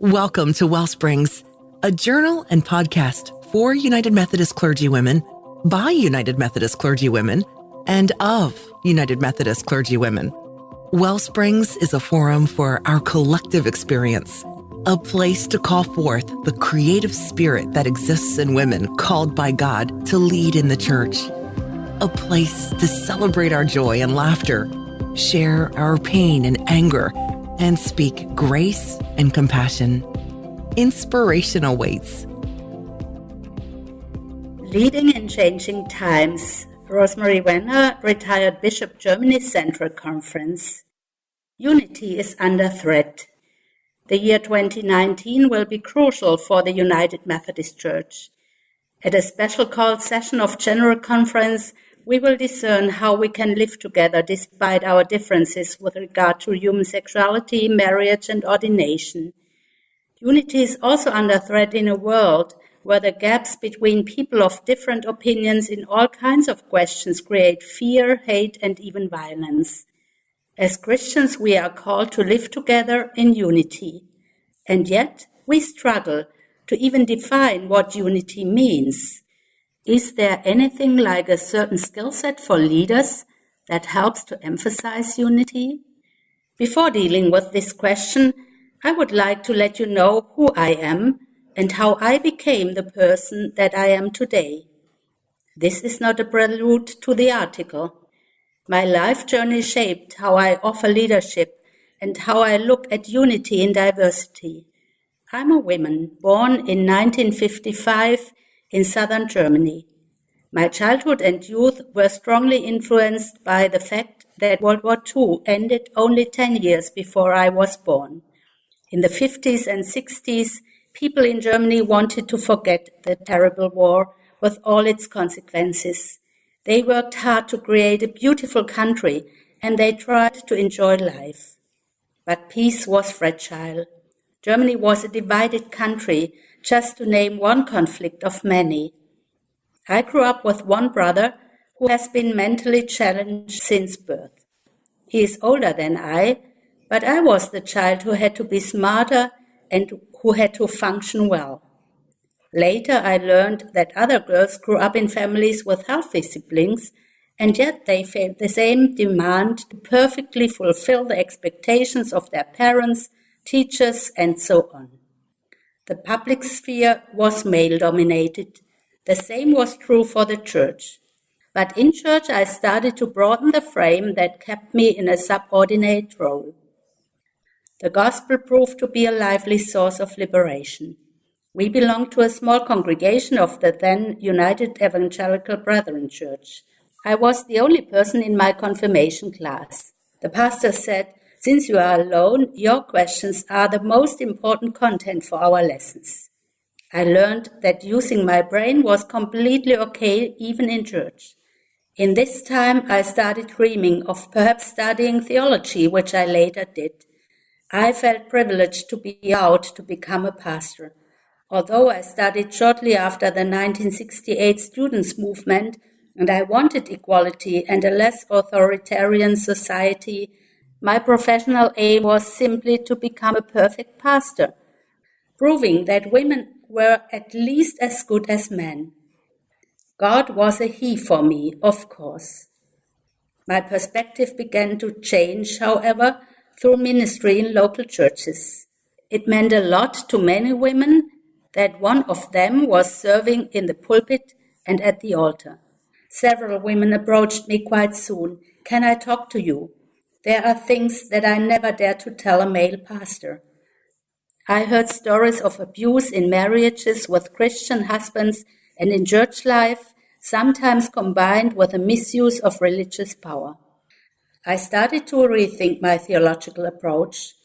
Welcome to Wellsprings, a journal and podcast for United Methodist clergywomen, by United Methodist clergywomen, and of United Methodist clergywomen. Wellsprings is a forum for our collective experience, a place to call forth the creative spirit that exists in women called by God to lead in the church, a place to celebrate our joy and laughter, share our pain and anger, and speak grace and compassion. Inspiration awaits. Leading in Changing Times, Rosemarie Wenner, retired Bishop, Germany Central Conference. Unity is under threat. The year 2019 will be crucial for the United Methodist Church. At a special called session of General Conference, we will discern how we can live together despite our differences with regard to human sexuality, marriage, and ordination. Unity is also under threat in a world where the gaps between people of different opinions in all kinds of questions create fear, hate, and even violence. As Christians, we are called to live together in unity. And yet, we struggle to even define what unity means. Is there anything like a certain skill set for leaders that helps to emphasize unity? Before dealing with this question, I would like to let you know who I am and how I became the person that I am today. This is not a prelude to the article. My life journey shaped how I offer leadership and how I look at unity in diversity. I'm a woman born in 1955 in southern Germany. My childhood and youth were strongly influenced by the fact that World War II ended only 10 years before I was born. In the 50s and 60s, people in Germany wanted to forget the terrible war with all its consequences. They worked hard to create a beautiful country, and they tried to enjoy life. But peace was fragile. Germany was a divided country, just to name one conflict of many. I grew up with one brother who has been mentally challenged since birth. He is older than I, but I was the child who had to be smarter and who had to function well. Later, I learned that other girls grew up in families with healthy siblings, and yet they felt the same demand to perfectly fulfill the expectations of their parents, teachers, and so on. The public sphere was male-dominated. The same was true for the church. But in church, I started to broaden the frame that kept me in a subordinate role. The gospel proved to be a lively source of liberation. We belonged to a small congregation of the then United Evangelical Brethren Church. I was the only person in my confirmation class. The pastor said, "Since you are alone, your questions are the most important content for our lessons." I learned that using my brain was completely okay even in church. In this time, I started dreaming of perhaps studying theology, which I later did. I felt privileged to be out to become a pastor. Although I studied shortly after the 1968 students' movement, and I wanted equality and a less authoritarian society, my professional aim was simply to become a perfect pastor, proving that women were at least as good as men. God was a he for me, of course. My perspective began to change, however, through ministry in local churches. It meant a lot to many women that one of them was serving in the pulpit and at the altar. Several women approached me quite soon. "Can I talk to you? There are things that I never dared to tell a male pastor." I heard stories of abuse in marriages with Christian husbands and in church life, sometimes combined with a misuse of religious power. I started to rethink my theological approach.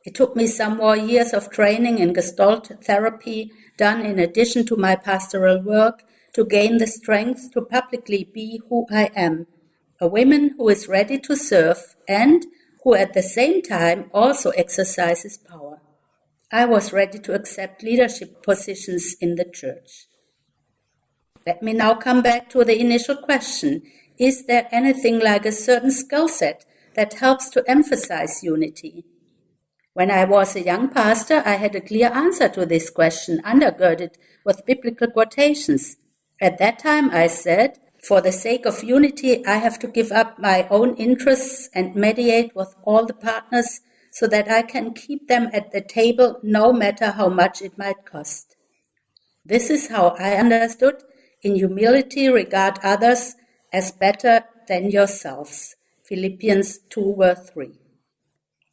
It took me some more years of training in Gestalt therapy, done in addition to my pastoral work, to gain the strength to publicly be who I am, a woman who is ready to serve and who at the same time also exercises power. I was ready to accept leadership positions in the church. Let me now come back to the initial question. Is there anything like a certain skill set that helps to emphasize unity? When I was a young pastor, I had a clear answer to this question, undergirded with biblical quotations. At that time, I said, for the sake of unity, I have to give up my own interests and mediate with all the partners so that I can keep them at the table no matter how much it might cost. This is how I understood, in humility regard others as better than yourselves. Philippians 2 verse 3.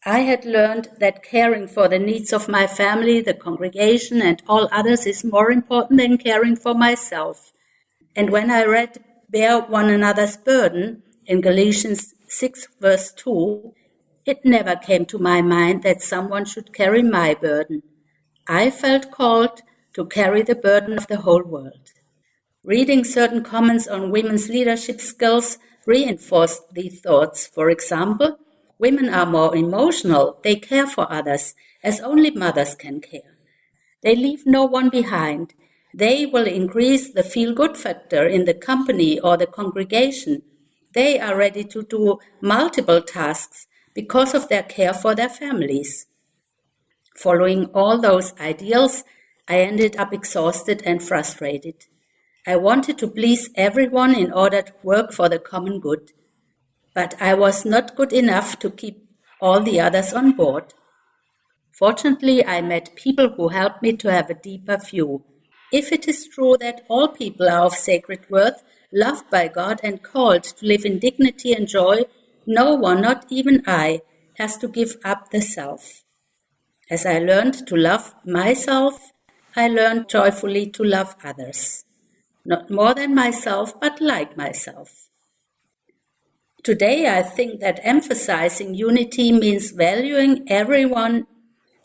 I had learned that caring for the needs of my family, the congregation, and all others is more important than caring for myself. And when I read bear one another's burden in Galatians 6 verse 2, it never came to my mind that someone should carry my burden. I felt called to carry the burden of the whole world. Reading certain comments on women's leadership skills reinforced these thoughts. For example, women are more emotional. They care for others, as only mothers can care. They leave no one behind. They will increase the feel-good factor in the company or the congregation. They are ready to do multiple tasks because of their care for their families. Following all those ideals, I ended up exhausted and frustrated. I wanted to please everyone in order to work for the common good. But I was not good enough to keep all the others on board. Fortunately, I met people who helped me to have a deeper view. If it is true that all people are of sacred worth, loved by God and called to live in dignity and joy, no one, not even I, has to give up the self. As I learned to love myself, I learned joyfully to love others. Not more than myself, but like myself. Today, I think that emphasizing unity means valuing everyone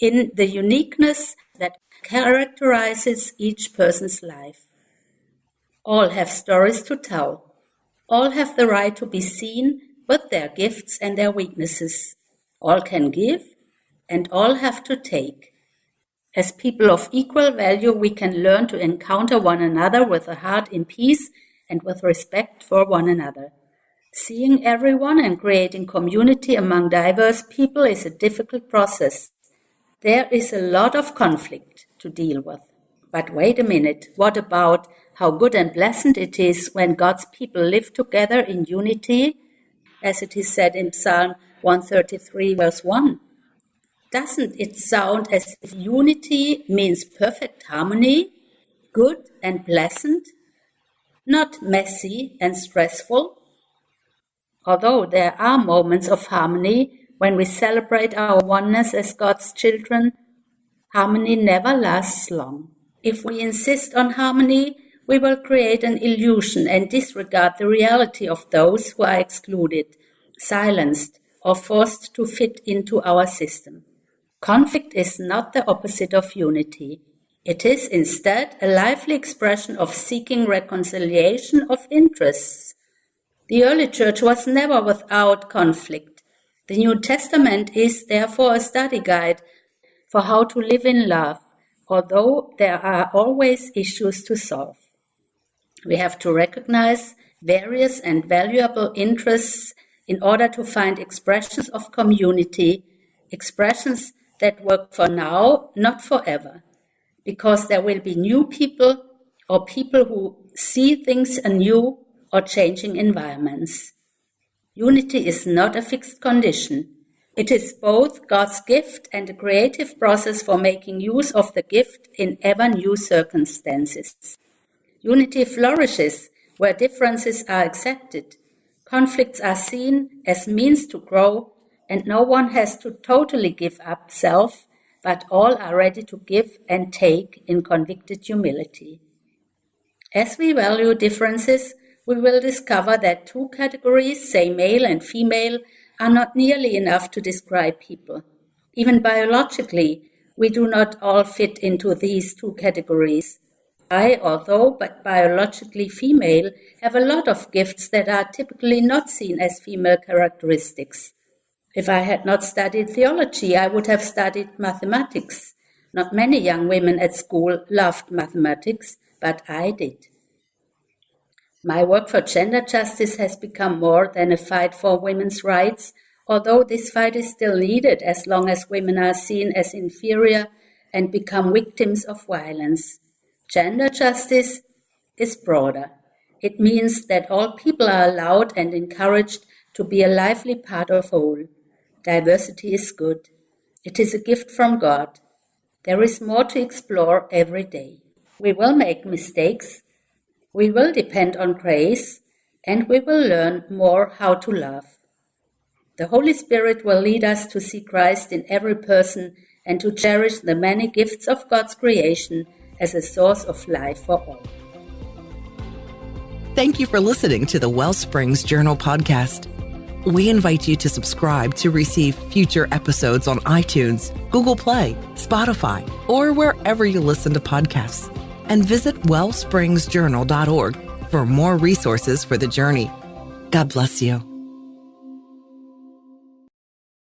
in the uniqueness that characterizes each person's life. All have stories to tell. All have the right to be seen with their gifts and their weaknesses. All can give, and all have to take. As people of equal value, we can learn to encounter one another with a heart in peace and with respect for one another. Seeing everyone and creating community among diverse people is a difficult process. There is a lot of conflict to deal with. But wait a minute, what about how good and pleasant it is when God's people live together in unity, as it is said in Psalm 133 verse 1? Doesn't it sound as if unity means perfect harmony, good and pleasant, not messy and stressful? Although there are moments of harmony when we celebrate our oneness as God's children, harmony never lasts long. If we insist on harmony, we will create an illusion and disregard the reality of those who are excluded, silenced, or forced to fit into our system. Conflict is not the opposite of unity. It is instead a lively expression of seeking reconciliation of interests. The early church was never without conflict. The New Testament is therefore a study guide for how to live in love, although there are always issues to solve. We have to recognize various and valuable interests in order to find expressions of community, expressions that work for now, not forever, because there will be new people or people who see things anew or changing environments. Unity is not a fixed condition. It is both God's gift and a creative process for making use of the gift in ever new circumstances. Unity flourishes where differences are accepted. Conflicts are seen as means to grow, and no one has to totally give up self, but all are ready to give and take in convicted humility. As we value differences, we will discover that two categories, say male and female, are not nearly enough to describe people. Even biologically, we do not all fit into these two categories. I, although but biologically female, have a lot of gifts that are typically not seen as female characteristics. If I had not studied theology, I would have studied mathematics. Not many young women at school loved mathematics, but I did. My work for gender justice has become more than a fight for women's rights Although this fight is still needed as long as women are seen as inferior and become victims of violence, gender justice is broader. It means that all people are allowed and encouraged to be a lively part of whole. Diversity is good. It is a gift from God. There is more to explore every day. We will make mistakes. We will depend on grace, and we will learn more how to love. The Holy Spirit will lead us to see Christ in every person and to cherish the many gifts of God's creation as a source of life for all. Thank you for listening to the Wellsprings Journal podcast. We invite you to subscribe to receive future episodes on iTunes, Google Play, Spotify, or wherever you listen to podcasts. And visit wellspringsjournal.org for more resources for the journey. God bless you.